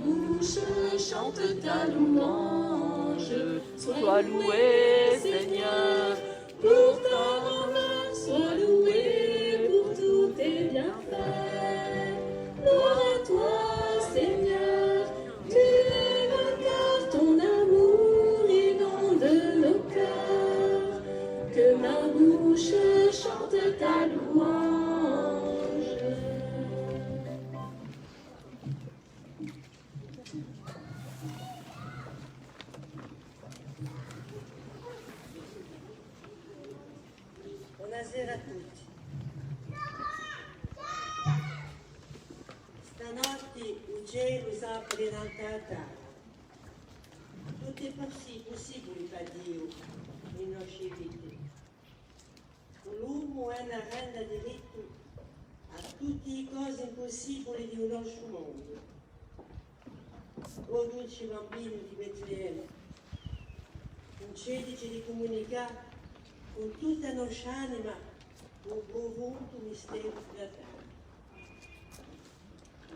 bouche chante ta louange. Sois loué, Seigneur, pour ta grandeur, sois loué pour tous tes bienfaits. Gloire à toi, Seigneur, tu es vainqueur, ton amour inonde nos cœurs. Que ma bouche chante ta louange. Buonasera a tutti. Stanotte il cielo si apre in alta. Tutto è possibile per Dio in nostre vite. L'uomo è una renda diritto a tutte le cose impossibili di un nostro mondo. O dolce bambino di Betlemme, concedici di comunicare con tutta la nostra anima un profondo mistero della terra.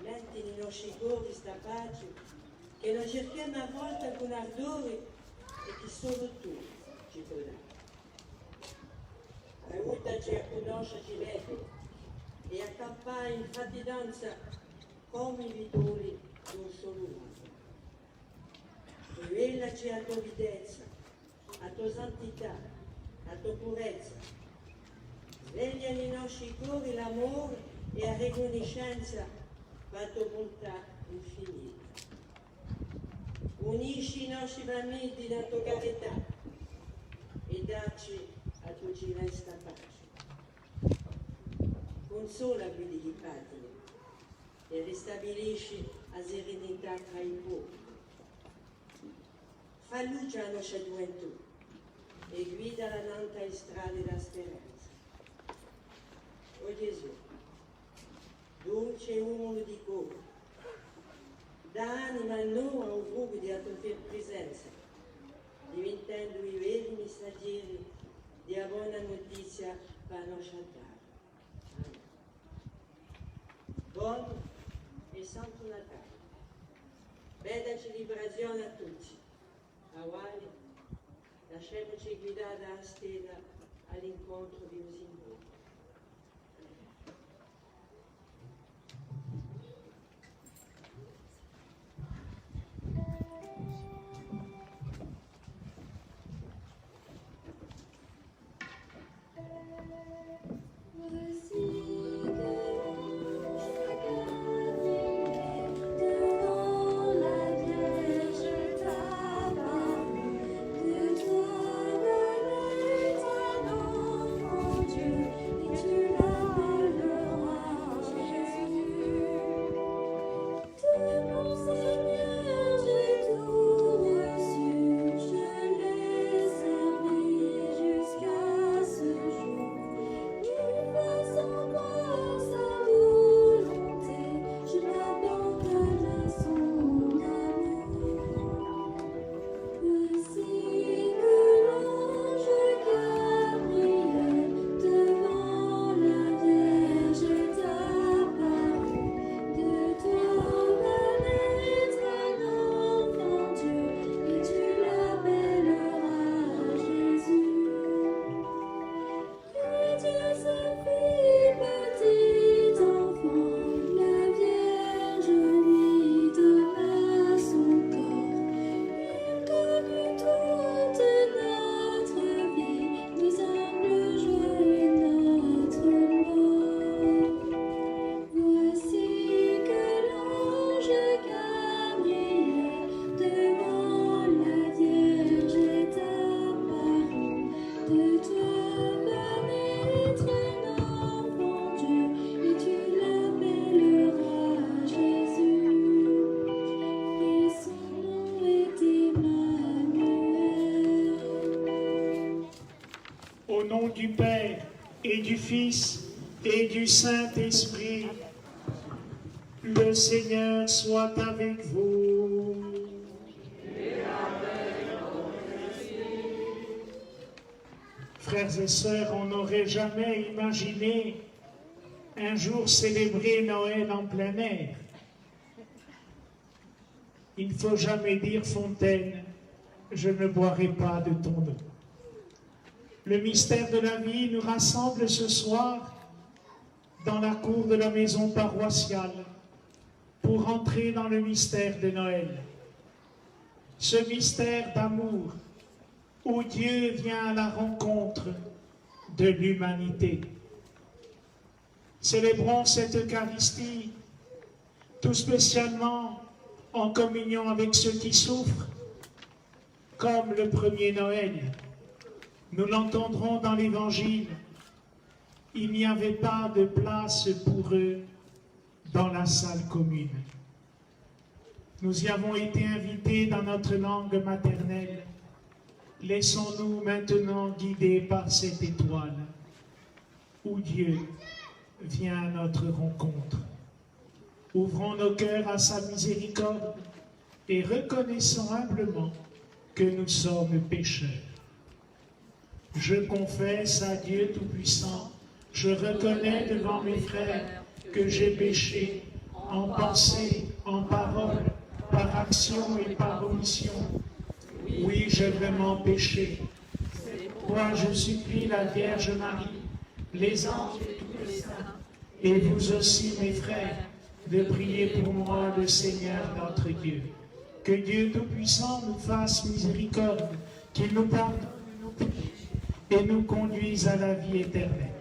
Metti nei nostri cuori sta pace che noi cerchiamo a volte con ardore e che solo tu ci puoi dare. Aiutaci a conoscerci meglio e a campare in fratellanza come i vittori di un solo uomo. Rivelaci a tua evidenza, a tua santità, a tua purezza. Sveglia nei nostri cuori l'amore e la riconoscenza per la tua bontà infinita. Unisci i nostri bambini nella tua carità e dacci a tua celeste pace. Consola quindi i padri e ristabilisci la serenità tra i popoli. Fa luce alla nostra gioventù e guida la nanta strada della speranza. O Gesù, dolce uomo di cuore, dà anima a noi a un fuoco della tua presenza, diventando i veri messaggeri della buona notizia per la nostra terra. Amen. Buon e santo Natale. Bella celebrazione a tutti. Awali, lasciamoci guidare dalla stella all'incontro di un simbolo. Au nom du Père et du Fils et du Saint-Esprit, le Seigneur soit avec vous. Frères et sœurs, on n'aurait jamais imaginé un jour célébrer Noël en plein air. Il ne faut jamais dire fontaine, je ne boirai pas de ton eau. Le mystère de la vie nous rassemble ce soir dans la cour de la maison paroissiale pour entrer dans le mystère de Noël. Ce mystère d'amour où Dieu vient à la rencontre de l'humanité. Célébrons cette Eucharistie tout spécialement en communion avec ceux qui souffrent, comme le premier Noël. Nous l'entendrons dans l'Évangile. Il n'y avait pas de place pour eux dans la salle commune. Nous y avons été invités dans notre langue maternelle. Laissons-nous maintenant guider par cette étoile où Dieu vient à notre rencontre. Ouvrons nos cœurs à sa miséricorde et reconnaissons humblement que nous sommes pécheurs. Je confesse à Dieu Tout-Puissant, je reconnais devant mes frères que j'ai péché en pensée, en parole, par action et par omission. Oui, j'ai vraiment péché. C'est pourquoi je supplie la Vierge Marie, les anges et tous les saints, et vous aussi, mes frères, de prier pour moi, le Seigneur notre Dieu. Que Dieu Tout-Puissant nous fasse miséricorde, qu'il nous pardonne nos péchés et nous conduise à la vie éternelle.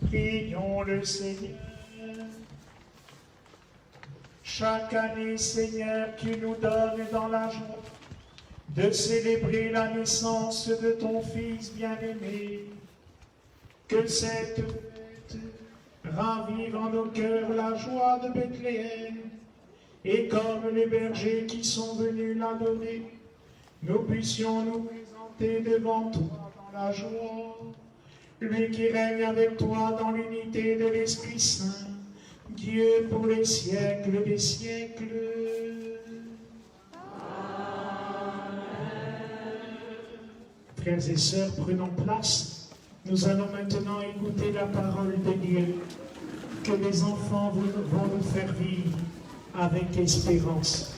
Prions le Seigneur. Chaque année, Seigneur, tu nous donnes dans la joie de célébrer la naissance de ton Fils bien-aimé. Que cette fête ravive en nos cœurs la joie de Bethléem. Et comme les bergers qui sont venus l'adorer, nous puissions nous présenter devant toi dans la joie. Lui qui règne avec toi dans l'unité de l'Esprit Saint, Dieu pour les siècles des siècles. Amen. Frères et sœurs, prenons place. Nous allons maintenant écouter la parole de Dieu que les enfants vont nous faire vivre avec espérance.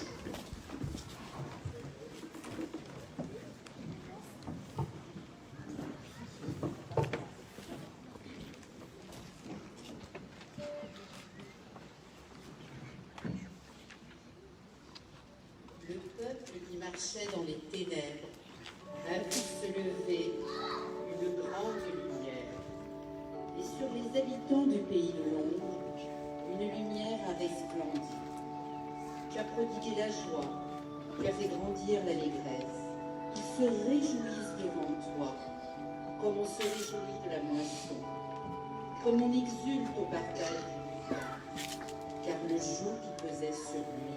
Dans les ténèbres, a vu se lever une grande lumière. Et sur les habitants du pays de l'ombre, une lumière a resplendi. Tu as prodigué la joie, tu as fait grandir l'allégresse. Qu'ils se réjouissent devant toi, comme on se réjouit de la moisson, comme on exulte au partage du pain. Car le joug qui pesait sur lui,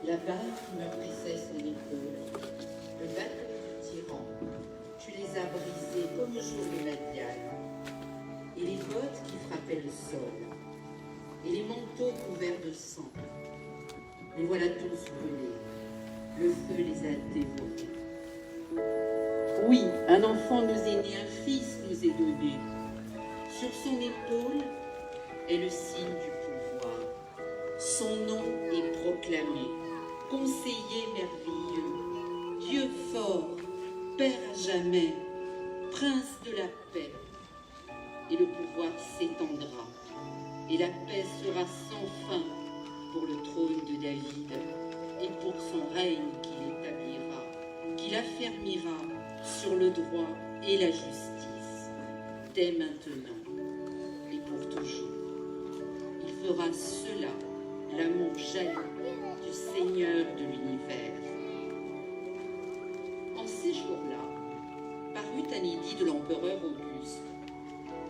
la barre qui meurtrissait son épaule, le bateau du tyran, tu les as brisés comme le jour de Madian, et les bottes qui frappaient le sol, et les manteaux couverts de sang. Les voilà tous brûlés, le feu les a dévorés. Oui, un enfant nous est né, un fils nous est donné. Sur son épaule est le signe du pouvoir. Son nom est proclamé. Conseiller merveilleux, Dieu fort, Père à jamais, Prince de la paix. et le pouvoir s'étendra, et la paix sera sans fin pour le trône de David et pour son règne qu'il établira, qu'il affermira sur le droit et la justice, dès maintenant et pour toujours. Il fera cela, l'amour jaloux du Seigneur de l'univers. En ces jours-là, parut un édit de l'empereur Auguste,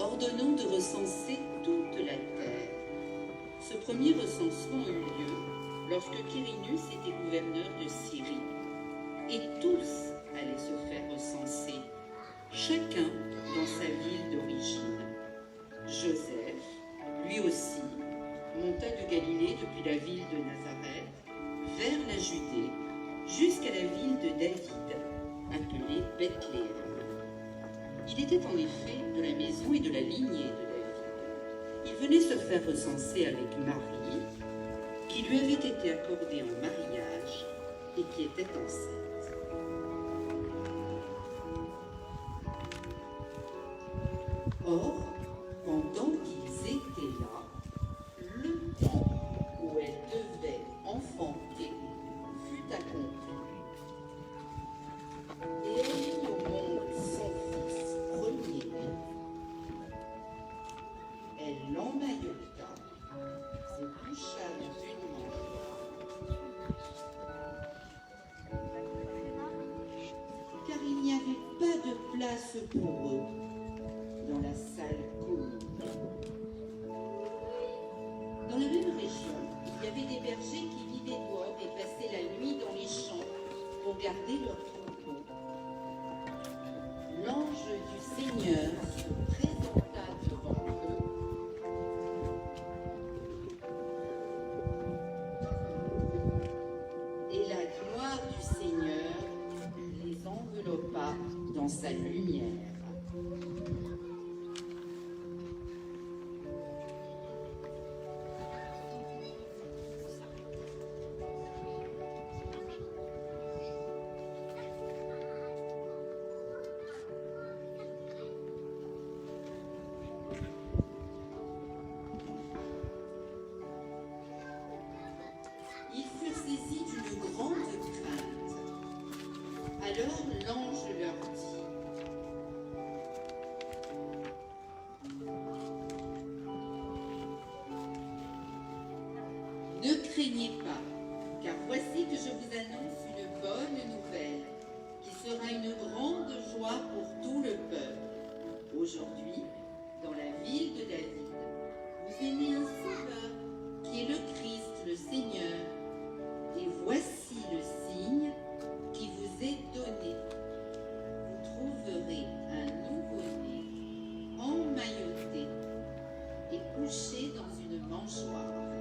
ordonnant de recenser toute la terre. Ce premier recensement eut lieu lorsque Quirinus était gouverneur de Syrie, et tous allaient se faire recenser, chacun dans sa ville d'origine. Joseph, lui aussi, monta de Galilée depuis la ville de Nazareth vers la Judée jusqu'à la ville de David, appelée Bethléem. Il était en effet de la maison et de la lignée de David. Il venait se faire recenser avec Marie, qui lui avait été accordée en mariage et qui était enceinte. Or, pendant qu'ils étaient là, le temps où elle devait enfanter fut accompli. Et elle mit au monde son fils premier-né. Elle l'emmaillota, se coucha d'une mangeoire, car il n'y avait pas de place pour eux dans la salle commune. Dans la même région, il y avait des bergers qui vivaient dehors et passaient la nuit dans les champs pour garder leurs troupeaux. L'ange du Seigneur se présenta devant eux. Et la gloire du Seigneur les enveloppa dans sa lumière. Ils furent saisis d'une grande crainte. Alors l'ange leur dit: ne craignez pas, car voici que je vous annonce une bonne nouvelle, qui sera une grande joie pour tout le peuple. Aujourd'hui, dans la ville de David, vous est né un sauveur, qui est le Christ, le Seigneur. Et voici le signe qui vous est donné. Vous trouverez un nouveau-né, emmailloté et couché dans une mangeoire.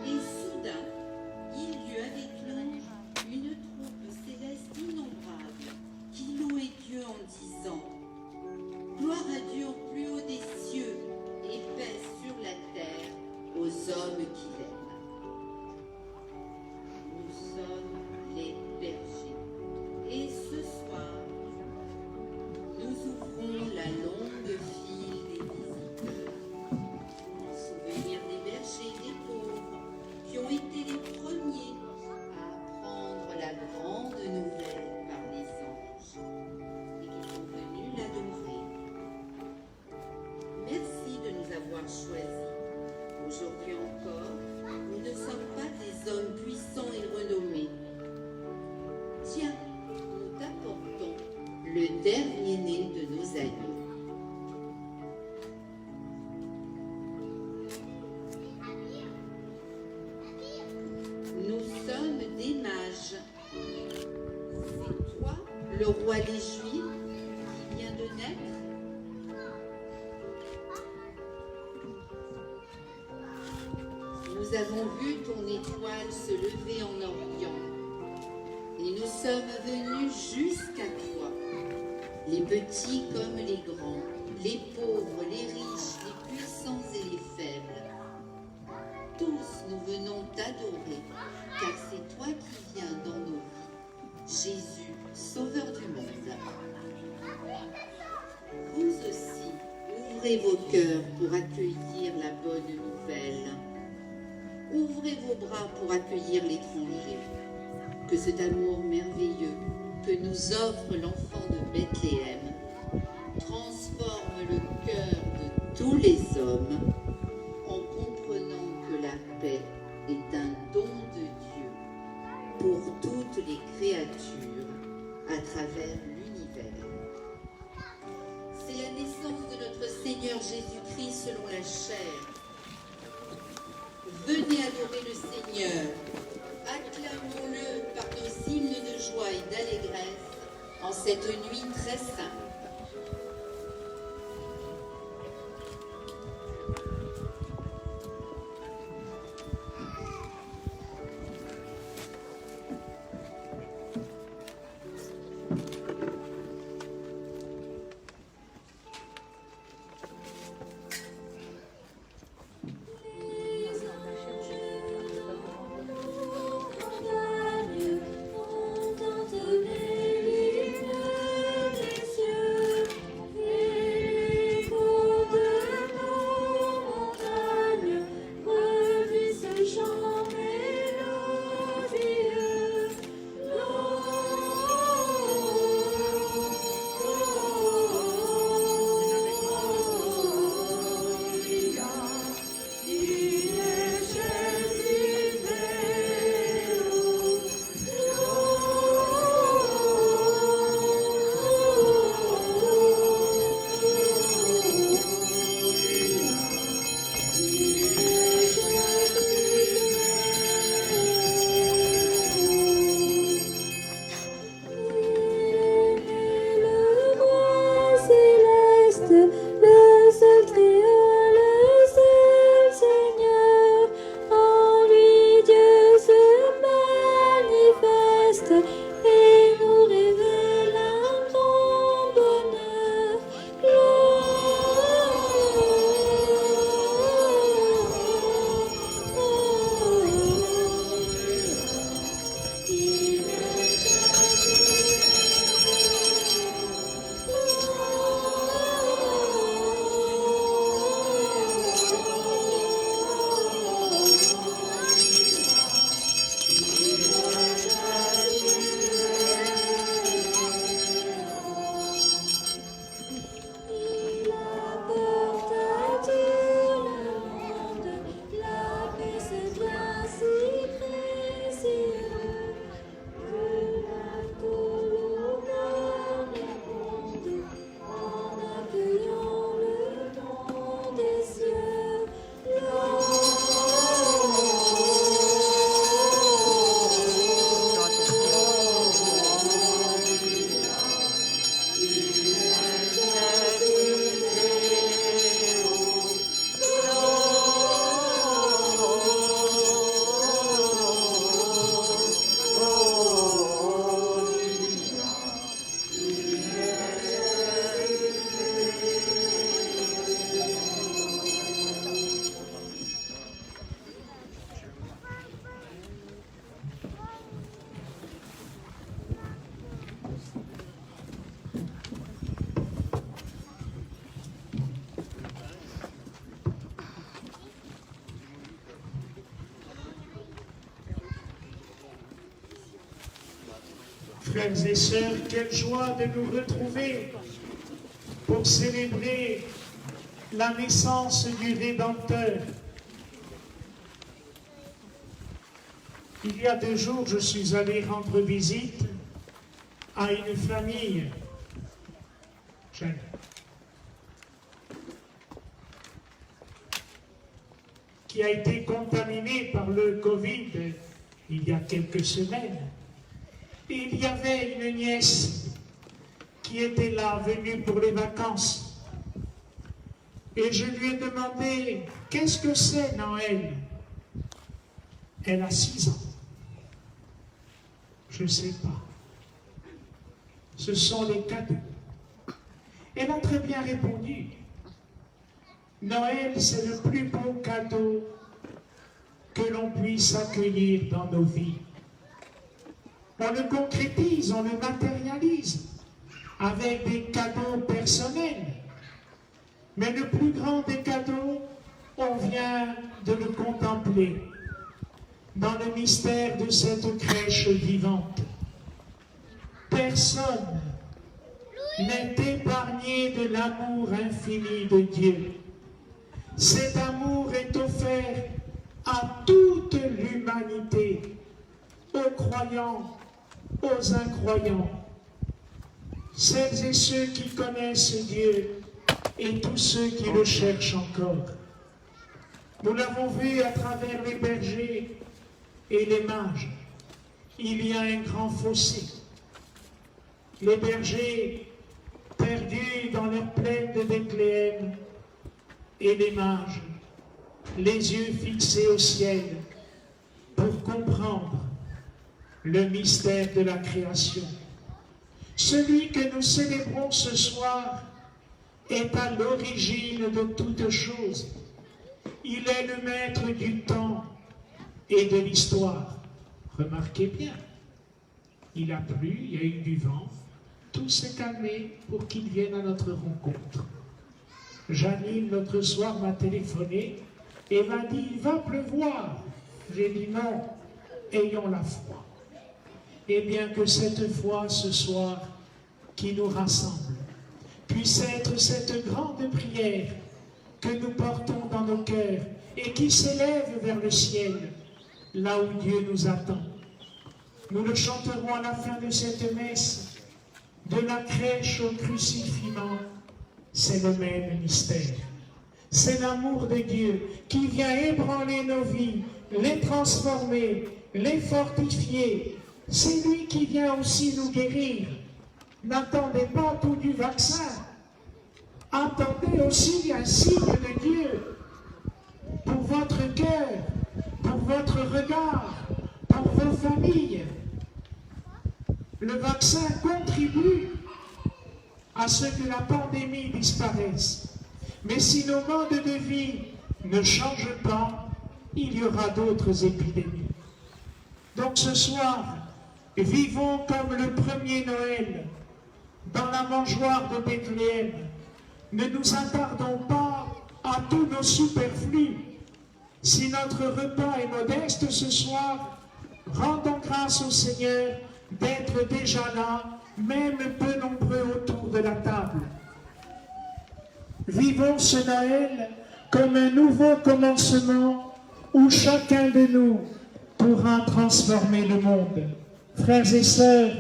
Et soudain, il y eut avec l'ange une troupe céleste innombrable qui louait Dieu en disant: gloire à Dieu au plus haut des cieux et paix sur la terre aux hommes qu'il aime. Nous sommes les bergers. Et ce soir, nous ouvrons la longue file des visiteurs, en souvenir des bergers et des pauvres qui ont été les premiers à apprendre la grande nouvelle par les anges et qui sont venus l'adorer. Merci de nous avoir choisis. Aujourd'hui encore, nous ne sommes pas des hommes puissants et renommés. Tiens, nous t'apportons le dernier-né de nos aïeux. Nous sommes des mages. C'est toi, le roi des Juifs, qui vient de naître? Nous avons vu ton étoile se lever en Orient, et nous sommes venus jusqu'à toi, les petits comme les grands, les pauvres, les riches, les puissants et les faibles. Tous nous venons t'adorer, car c'est toi qui viens dans nos vies, Jésus, Sauveur du monde. Vous aussi, Ouvrez vos cœurs pour accueillir la bonne nouvelle. Ouvrez vos bras pour accueillir l'étranger. Que cet amour merveilleux que nous offre l'enfant de Bethléem transforme le cœur de tous les hommes en comprenant que la paix est un don de Dieu pour toutes les créatures à travers l'univers. C'est la naissance de notre Seigneur Jésus-Christ selon la chair. Venez adorer le Seigneur. Acclamons-le par nos hymnes de joie et d'allégresse en cette nuit très sainte. Frères et sœurs, quelle joie de nous retrouver pour célébrer la naissance du Rédempteur. Il y a 2 jours, je suis allé rendre visite à une famille jeune qui a été contaminée par le Covid il y a quelques semaines. Et il y avait une nièce qui était là, venue pour les vacances. Et je lui ai demandé, qu'est-ce que c'est Noël? Elle a 6 ans. Je ne sais pas. Ce sont les cadeaux. Elle a très bien répondu. Noël, c'est le plus beau cadeau que l'on puisse accueillir dans nos vies. On le concrétise, on le matérialise avec des cadeaux personnels. Mais le plus grand des cadeaux, on vient de le contempler dans le mystère de cette crèche vivante. Personne n'est épargné de l'amour infini de Dieu. Cet amour est offert à toute l'humanité, aux croyants, aux incroyants, celles et ceux qui connaissent Dieu et tous ceux qui le cherchent encore. Nous l'avons vu à travers les bergers et les mages. Il y a un grand fossé. Les bergers perdus dans leur plaine de Bethléem et les mages, les yeux fixés au ciel pour comprendre le mystère de la création. Celui que nous célébrons ce soir est à l'origine de toutes choses. Il est le maître du temps et de l'histoire. Remarquez bien, il a plu, il y a eu du vent, tout s'est calmé pour qu'il vienne à notre rencontre. Janine, l'autre soir, m'a téléphoné et m'a dit « il va pleuvoir ». J'ai dit « non, ayons la foi ». Et bien que cette foi, ce soir, qui nous rassemble, puisse être cette grande prière que nous portons dans nos cœurs et qui s'élève vers le ciel, là où Dieu nous attend. Nous le chanterons à la fin de cette messe, de la crèche au crucifiement. C'est le même mystère. C'est l'amour de Dieu qui vient ébranler nos vies, les transformer, les fortifier. C'est lui qui vient aussi nous guérir. N'attendez pas tout du vaccin. Attendez aussi un signe de Dieu pour votre cœur, pour votre regard, pour vos familles. Le vaccin contribue à ce que la pandémie disparaisse. Mais si nos modes de vie ne changent pas, il y aura d'autres épidémies. Donc ce soir, vivons comme le premier Noël, dans la mangeoire de Bethléem. Ne nous attardons pas à tous nos superflus. Si notre repas est modeste ce soir, rendons grâce au Seigneur d'être déjà là, même peu nombreux autour de la table. Vivons ce Noël comme un nouveau commencement où chacun de nous pourra transformer le monde. Frères et sœurs,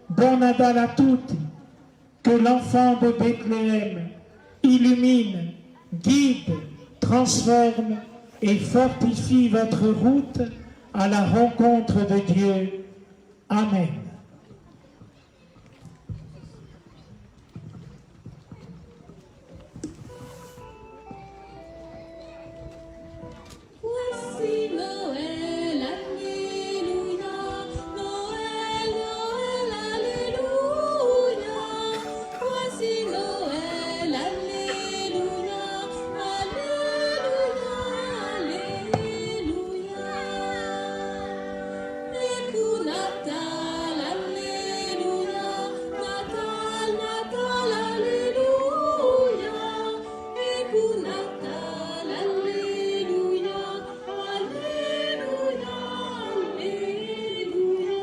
bon Nadal à toutes, que l'enfant de Bethléem illumine, guide, transforme et fortifie votre route à la rencontre de Dieu. Amen. Voici Noël, alléluia, Noël, Noël, alléluia. Voici Noël, alléluia, alléluia, alléluia. Écoute Natal, alléluia, Natal, Natal, alléluia. Écoute Natal, alléluia, alléluia, alléluia.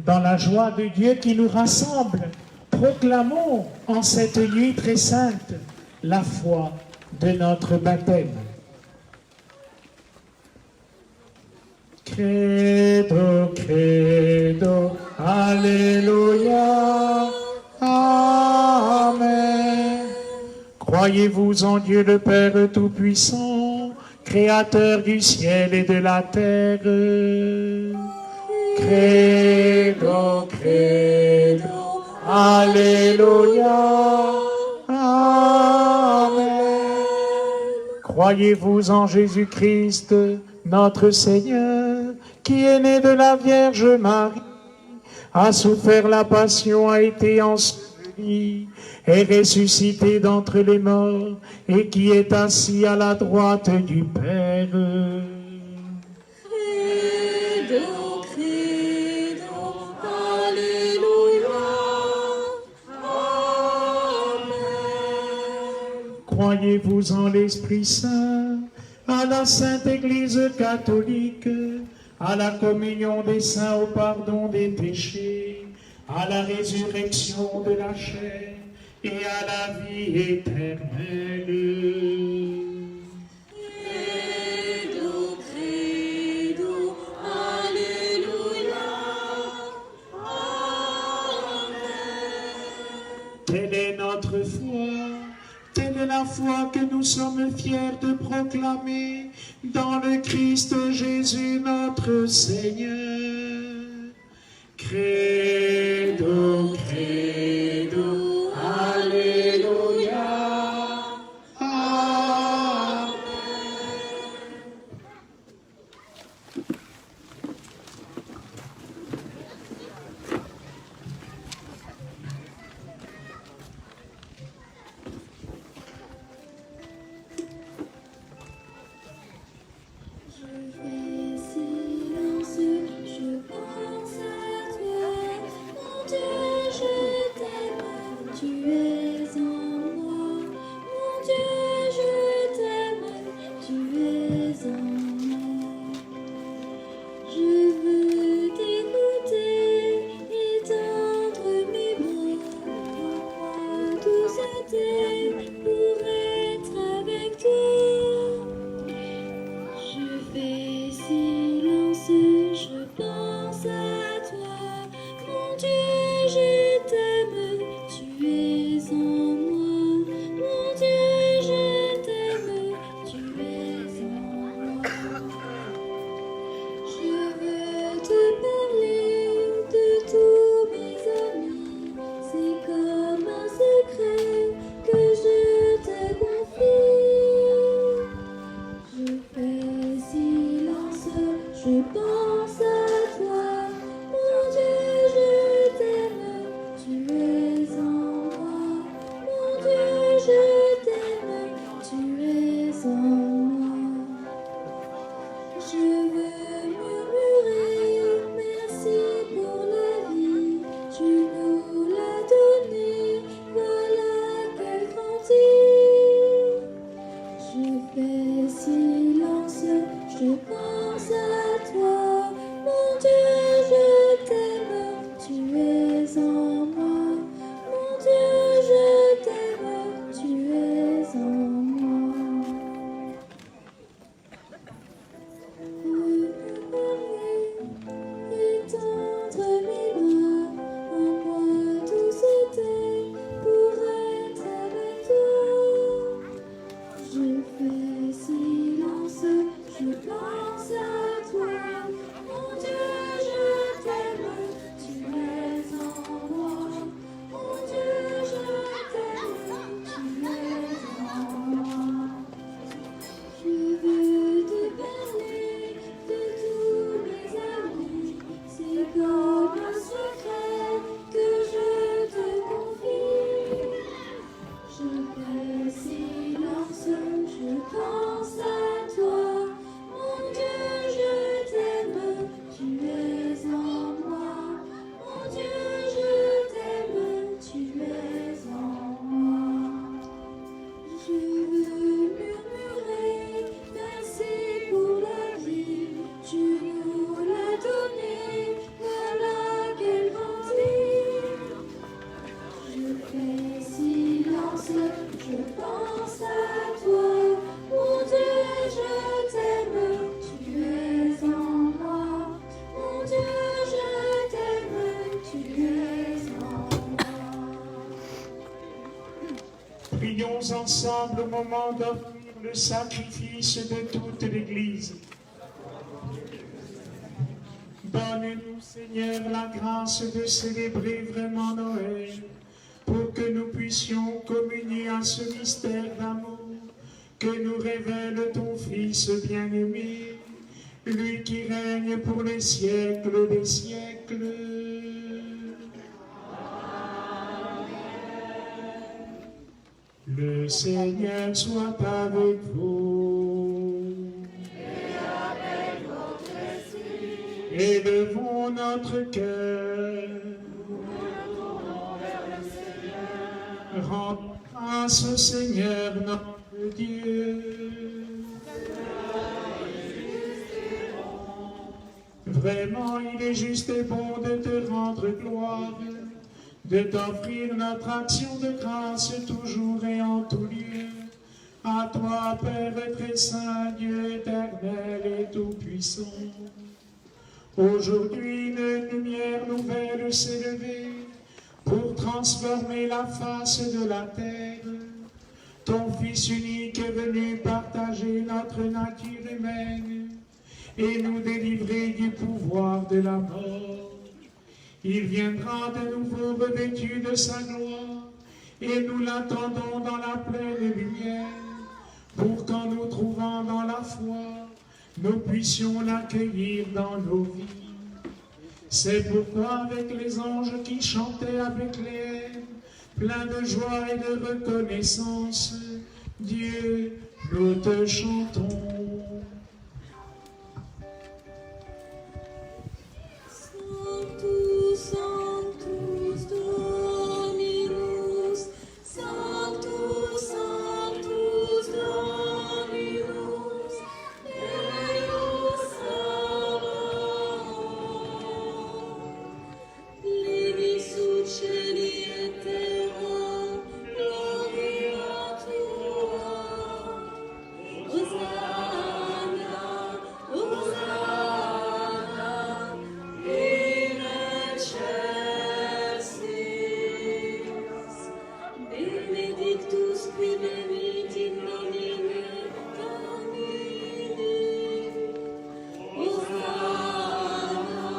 Dans la joie de Dieu qui nous rassemble, proclamons en cette nuit très sainte la foi de notre baptême. Credo, credo, alléluia, amen. Croyez-vous en Dieu le Père Tout-Puissant, Créateur du ciel et de la terre? Credo, credo, alléluia, amen. Croyez-vous en Jésus-Christ, notre Seigneur, qui est né de la Vierge Marie, a souffert la passion, a été enseveli, est ressuscité d'entre les morts, et qui est assis à la droite du Père. Credo, credo, alléluia. Croyez-vous en l'Esprit Saint, à la Sainte Église catholique, à la communion des saints au pardon des péchés, à la résurrection de la chair et à la vie éternelle. Credo, credo, Alléluia. Amen. Telle est notre foi, telle est la foi que nous sommes fiers de proclamer dans le Christ Jésus notre Seigneur. Credo, credo, Alléluia. Amen. Je fais silence, je pense à toi, mon Dieu, je t'aime, tu es en moi, mon Dieu, je t'aime, tu es en moi. Je veux t'écouter et tendre mes bras, rends-moi douceté pour être avec toi. Je fais silence, je pense à toi, mon Dieu, je t'aime, tu es en moi, mon Dieu, je t'aime, tu es en moi. Je veux te parler de tous mes amis, c'est comme un secret que je te confie. Je fais silence, je pense à toi, mon Dieu, je t'aime, tu es en moi, mon Dieu, je t'aime, tu es en moi. Je veux murmurer merci pour la vie, tu nous l'as donnée, voilà qu'elle grandit. Je fais silence, je pense à toi, mon Dieu, je t'aime, tu es en moi, mon Dieu, je t'aime, tu es en moi. Étendre mes bras, en moi douceté pour être avec toi. Je fais silence, je pense à toi, mon Dieu, je t'aime, tu es en moi, mon Dieu, je t'aime, tu es en moi. Je veux te parler de tous mes amis, c'est comme un secret que je te confie. Je fais silence, je pense à toi, mon Dieu, je t'aime, tu es en moi, mon Dieu, je t'aime, tu es en moi. Je veux murmurer merci pour la vie, tu nous l'as donnée, voilà qu'elle grandit. Je fais silence, je pense à toi, mon Dieu, je t'aime, tu es en moi, mon Dieu, je t'aime, tu es en moi. Prions ensemble au moment d'offrir le sacrifice de toute l'Église. Donne-nous, Seigneur, la grâce de célébrer vraiment Noël, pour que nous puissions communier à ce mystère d'amour que nous révèle ton Fils bien-aimé, lui qui règne pour les siècles des siècles. Le Seigneur soit avec vous. Élevons notre cœur. Rendons grâce au Seigneur notre Dieu. Vraiment, il est juste et bon de te rendre gloire, de t'offrir notre action de grâce toujours et en tout lieu. À toi, Père très saint, Dieu éternel et tout-puissant. Aujourd'hui, une lumière nouvelle s'est levée pour transformer la face de la terre. Ton Fils unique est venu partager notre nature humaine et nous délivrer du pouvoir de la mort. Il viendra de nouveau revêtu de sa gloire et nous l'attendons dans la pleine lumière pour qu'en nous trouvant dans la foi, nous puissions l'accueillir dans nos vies. C'est pourquoi avec les anges qui chantaient avec les pleins de joie et de reconnaissance, Dieu, nous te chantons. Sanctus, Sanctus, Dominus, Sanctus, Sanctus, Dominus, Deus Sabaoth. Levi sub cieli et terra, gloria tua. Hosanna, Hosanna, in excelsis. Benedictus qui venit in nomine Domini. Hosanna,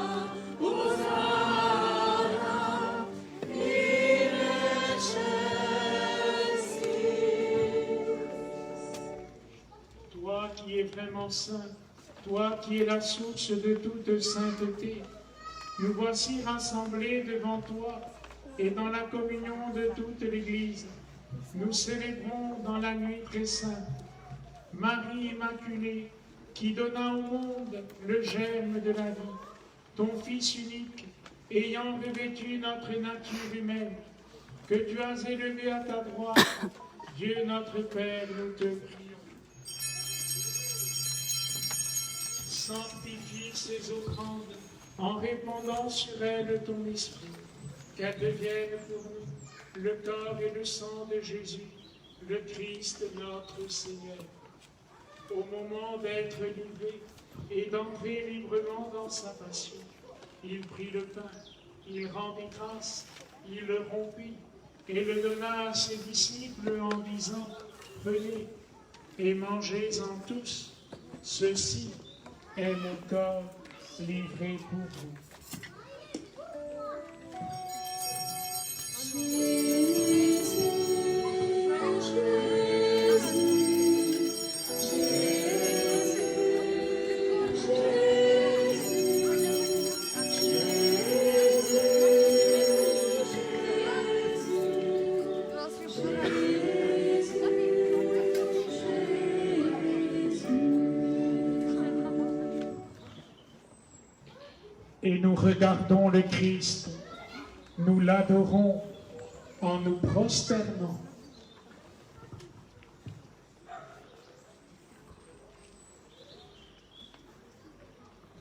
Hosanna, in excelsis. Toi qui es vraiment saint, toi qui es la source de toute sainteté, nous voici rassemblés devant toi et dans la communion de toute l'Église. Nous célébrons dans la nuit très sainte Marie Immaculée qui donna au monde le germe de la vie, ton Fils unique, ayant revêtu notre nature humaine, que tu as élevé à ta droite. Dieu notre Père, nous te prions. Sanctifie ces offrandes en répandant sur elles ton esprit, qu'elles deviennent pour nous le corps et le sang de Jésus, le Christ notre Seigneur. Au moment d'être livré et d'entrer librement dans sa passion, il prit le pain, il rendit grâce, il le rompit et le donna à ses disciples en disant « Prenez et mangez-en tous, ceci est mon corps livré pour vous. » Et nous regardons le Christ, nous l'adorons en nous prosternant.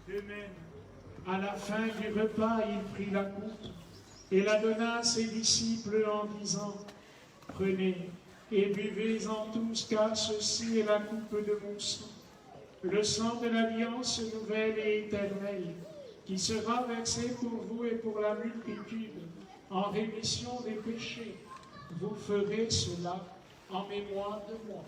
De même, à la fin du repas, il prit la coupe et la donna à ses disciples en disant « Prenez et buvez-en tous, car ceci est la coupe de mon sang, le sang de l'alliance nouvelle et éternelle, qui sera versé pour vous et pour la multitude en rémission des péchés. Vous ferez cela en mémoire de moi. »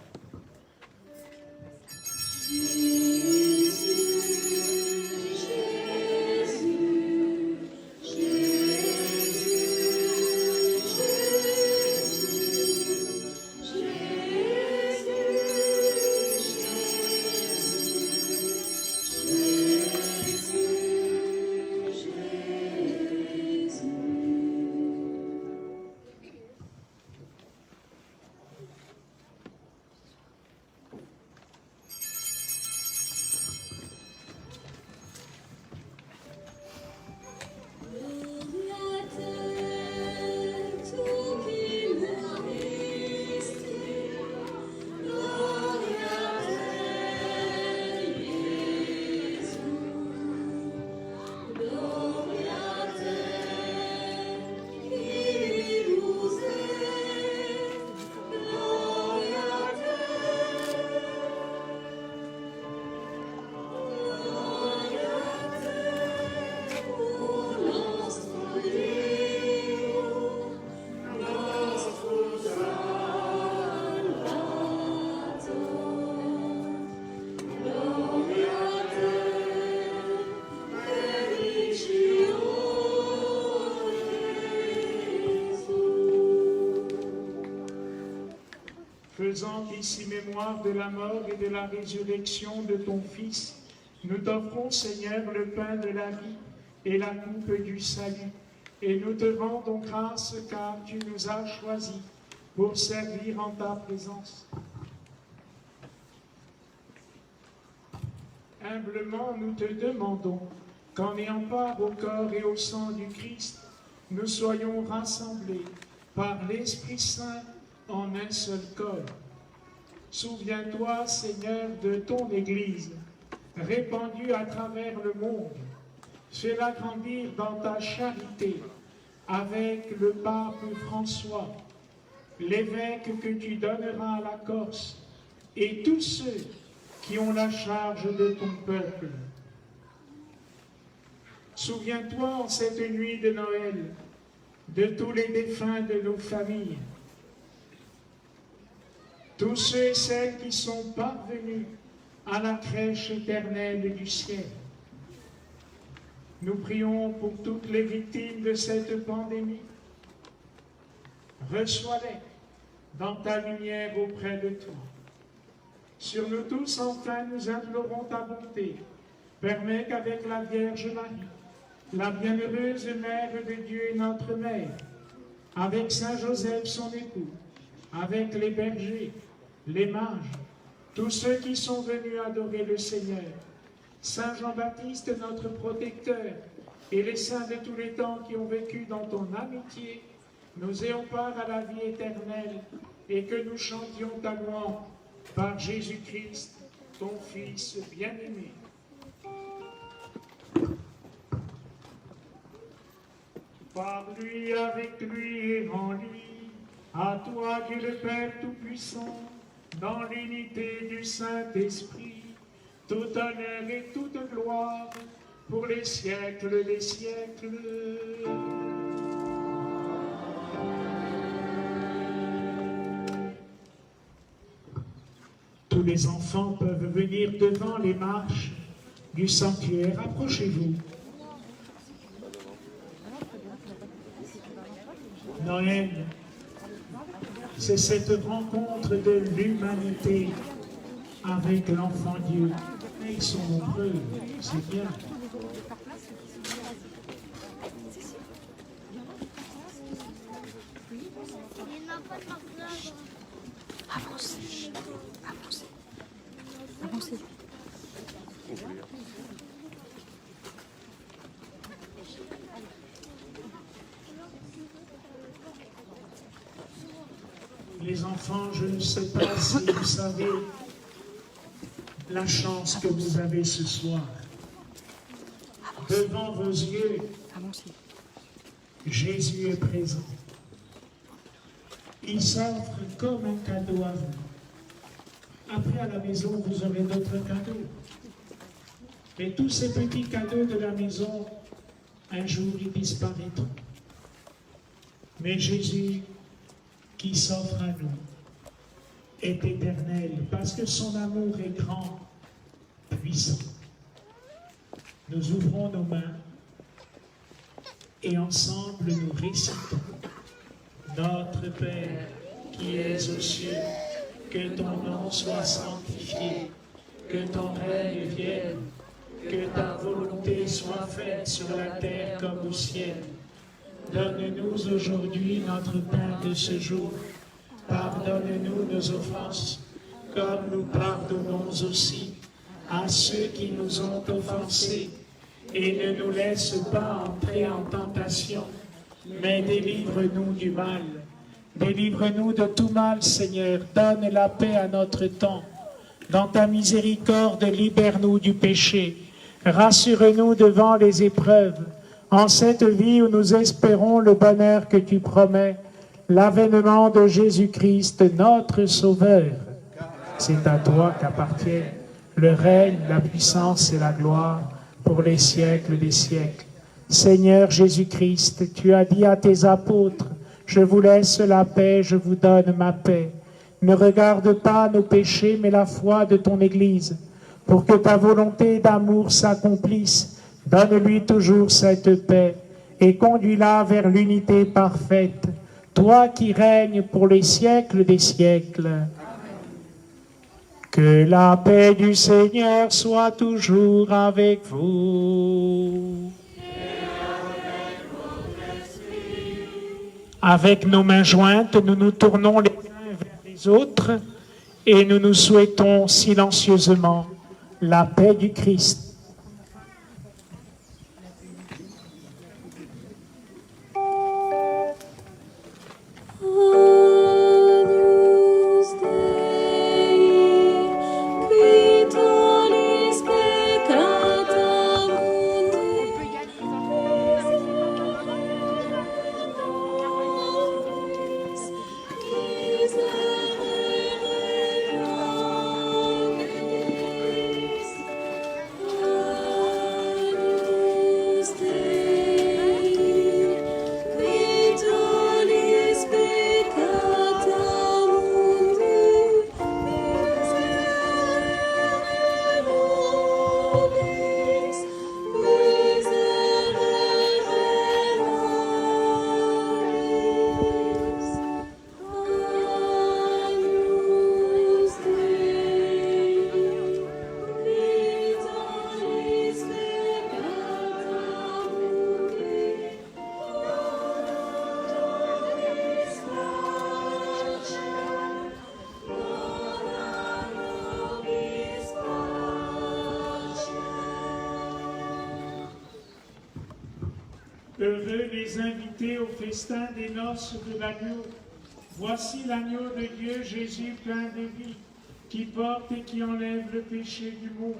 Faisant ici mémoire de la mort et de la résurrection de ton Fils, nous t'offrons, Seigneur, le pain de la vie et la coupe du salut. Et nous te rendons grâce car tu nous as choisis pour servir en ta présence. Humblement, nous te demandons qu'en ayant part au corps et au sang du Christ, nous soyons rassemblés par l'Esprit Saint en un seul corps. Souviens-toi, Seigneur, de ton Église, répandue à travers le monde. Fais-la grandir dans ta charité, avec le pape François, l'évêque que tu donneras à la Corse, et tous ceux qui ont la charge de ton peuple. Souviens-toi en cette nuit de Noël de tous les défunts de nos familles, tous ceux et celles qui sont parvenus à la crèche éternelle du ciel. Nous prions pour toutes les victimes de cette pandémie. Reçois-les dans ta lumière auprès de toi. Sur nous tous, enfin, nous implorons ta bonté. Permets qu'avec la Vierge Marie, la bienheureuse Mère de Dieu et notre Mère, avec Saint Joseph son époux, avec les bergers, les mages, tous ceux qui sont venus adorer le Seigneur, Saint Jean-Baptiste notre protecteur, et les saints de tous les temps qui ont vécu dans ton amitié, nous ayons part à la vie éternelle, et que nous chantions ta louange par Jésus-Christ, ton Fils bien-aimé. Par lui, avec lui et en lui, à toi Dieu le Père Tout-Puissant, dans l'unité du Saint-Esprit, tout honneur et toute gloire pour les siècles des siècles. Tous les enfants peuvent venir devant les marches du sanctuaire. Approchez-vous. Noël, c'est cette rencontre de l'humanité avec l'enfant Dieu. Et ils sont nombreux, c'est bien. Avancez, avancez, avancez. Les enfants, je ne sais pas si vous savez la chance que vous avez ce soir. Devant vos yeux, Jésus est présent. Il s'offre comme un cadeau à vous. Après, à la maison, vous aurez d'autres cadeaux. Mais tous ces petits cadeaux de la maison, un jour, ils disparaîtront. Mais Jésus, qui s'offre à nous, est éternel, parce que son amour est grand, puissant. Nous ouvrons nos mains et ensemble nous récitons. Notre Père, qui es aux cieux, que ton nom soit sanctifié, que ton règne vienne, que ta volonté soit faite sur la terre comme au ciel. Donne-nous aujourd'hui notre pain de ce jour. Pardonne-nous nos offenses, comme nous pardonnons aussi à ceux qui nous ont offensés. Et ne nous laisse pas entrer en tentation, mais délivre-nous du mal. Délivre-nous de tout mal, Seigneur. Donne la paix à notre temps. Dans ta miséricorde, libère-nous du péché. Rassure-nous devant les épreuves. En cette vie où nous espérons le bonheur que tu promets, l'avènement de Jésus-Christ, notre Sauveur. C'est à toi qu'appartiennent le règne, la puissance et la gloire pour les siècles des siècles. Seigneur Jésus-Christ, tu as dit à tes apôtres, « Je vous laisse la paix, je vous donne ma paix. Ne regarde pas nos péchés, mais la foi de ton Église, pour que ta volonté d'amour s'accomplisse. Donne-lui toujours cette paix et conduis-la vers l'unité parfaite, toi qui règnes pour les siècles des siècles. » Que la paix du Seigneur soit toujours avec vous. Avec nos mains jointes, nous nous tournons les uns vers les autres et nous nous souhaitons silencieusement la paix du Christ. Agnus Dei, qui tollis peccata mundi, Agnus Dei, qui tollis peccata mundi, miserere nobis, miserere nobis. Agnus Dei, qui tollis peccata mundi, nobis pace, nobis pace. Heureux les invités au festin des noces de l'agneau. Voici l'agneau de Dieu, Jésus plein de vie, qui porte et qui enlève le péché du monde.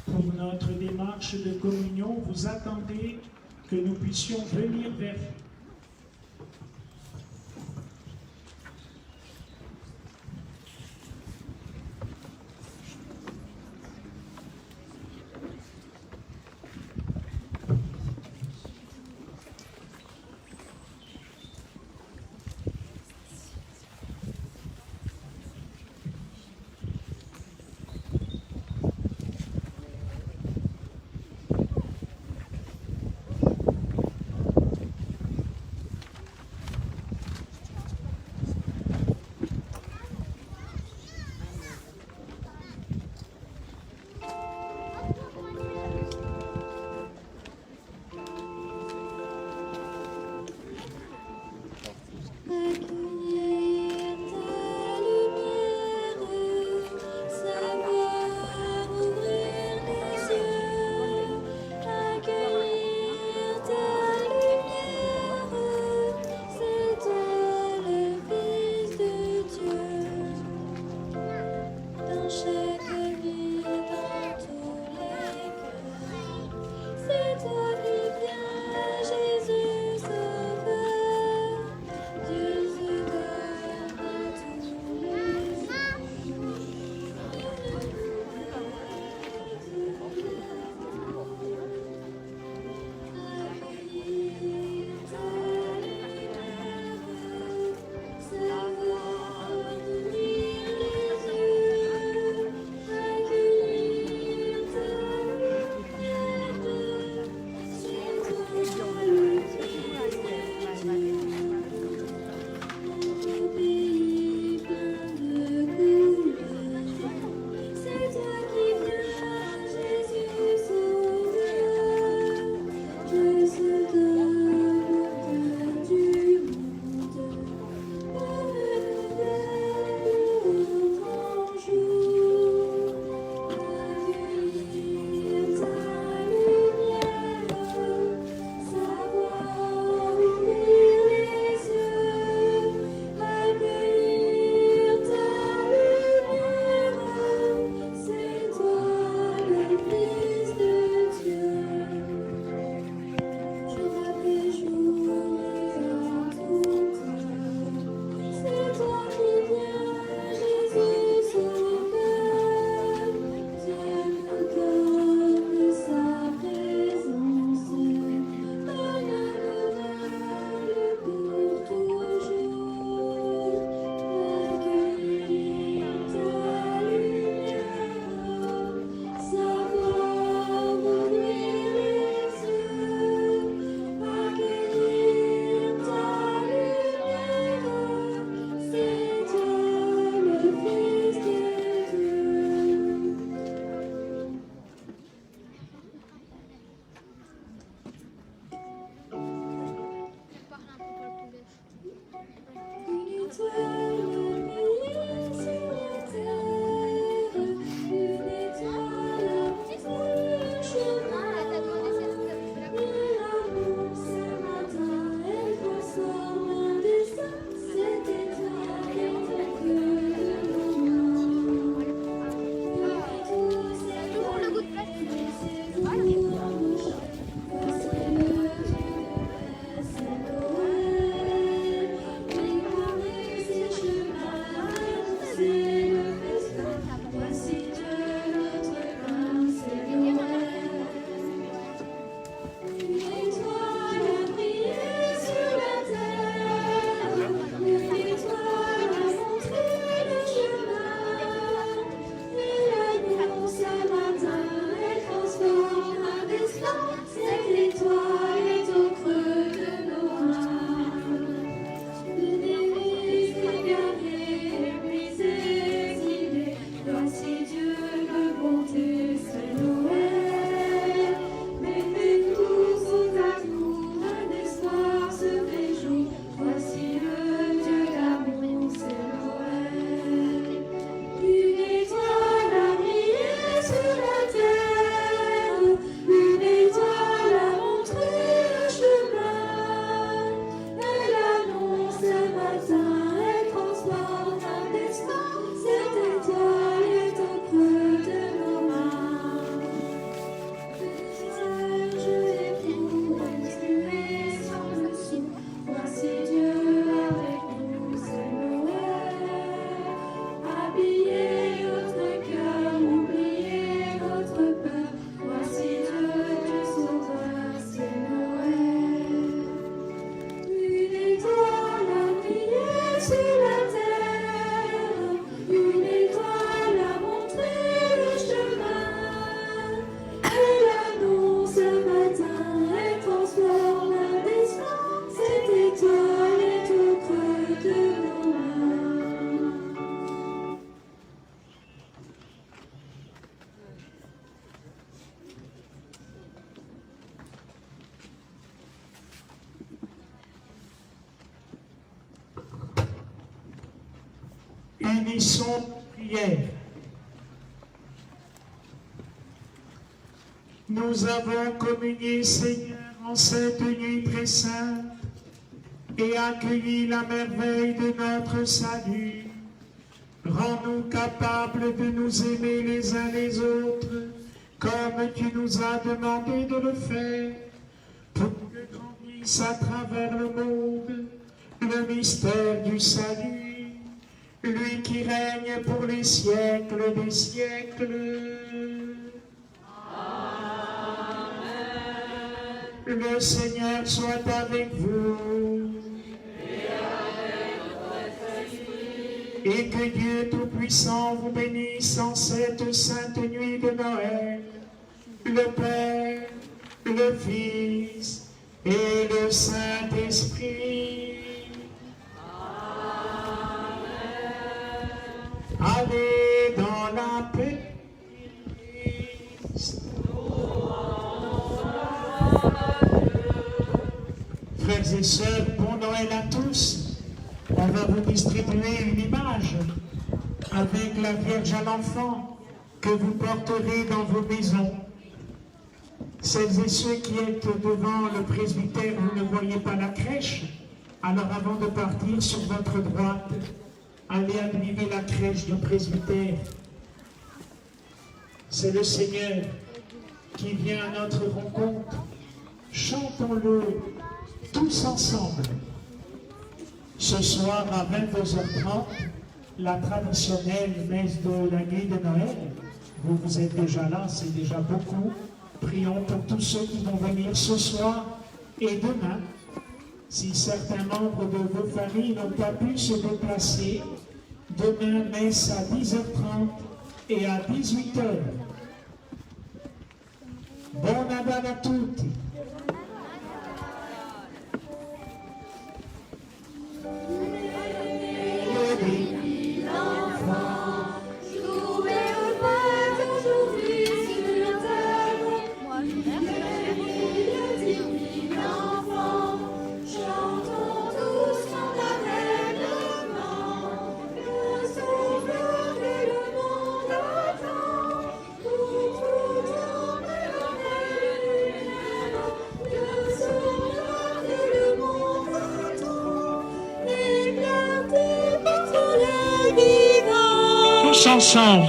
Pour notre démarche de communion, vous attendez que nous puissions venir vers vous. unissons prière. Nous avons communié, Seigneur, en cette nuit très sainte et accueilli la merveille de notre salut. Rends-nous capables de nous aimer les uns les autres, comme tu nous as demandé de le faire, pour que grandisse à travers le monde le mystère du salut, lui qui règne pour les siècles des siècles. Le Seigneur soit avec vous. Et que Dieu Tout-Puissant vous bénisse en cette sainte nuit de Noël, le Père, le Fils et le Saint-Esprit. Amen. Allez dans la paix. Frères et sœurs, bon Noël à tous. On va vous distribuer une image avec la Vierge à l'enfant que vous porterez dans vos maisons. Celles et ceux qui êtes devant le presbytère, vous ne voyez pas la crèche. Alors avant de partir sur votre droite, allez admirer la crèche du presbytère. C'est le Seigneur qui vient à notre rencontre. Chantons-le tous ensemble. Ce soir à 22h30, la traditionnelle messe de la nuit de Noël. Vous êtes déjà là, c'est déjà beaucoup. Prions pour tous ceux qui vont venir ce soir et demain. Si certains membres de vos familles n'ont pas pu se déplacer, demain messe à 10h30 et à 18h. Bon Nadal à tutti. Tous ensemble.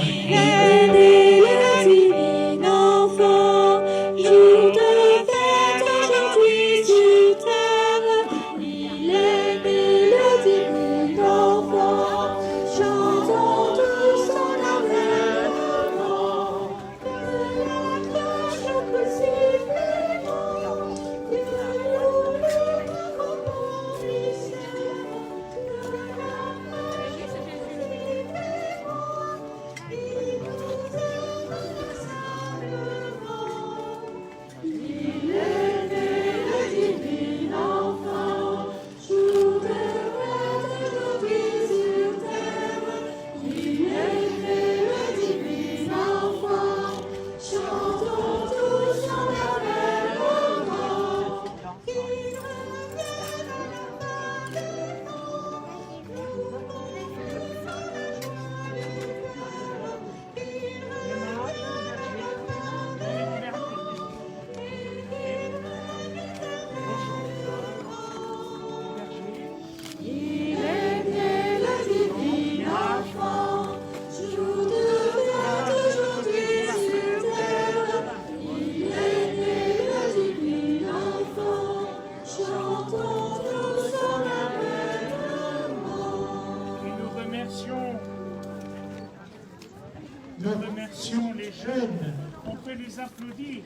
Nous remercions les jeunes. On peut les applaudir.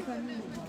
famille.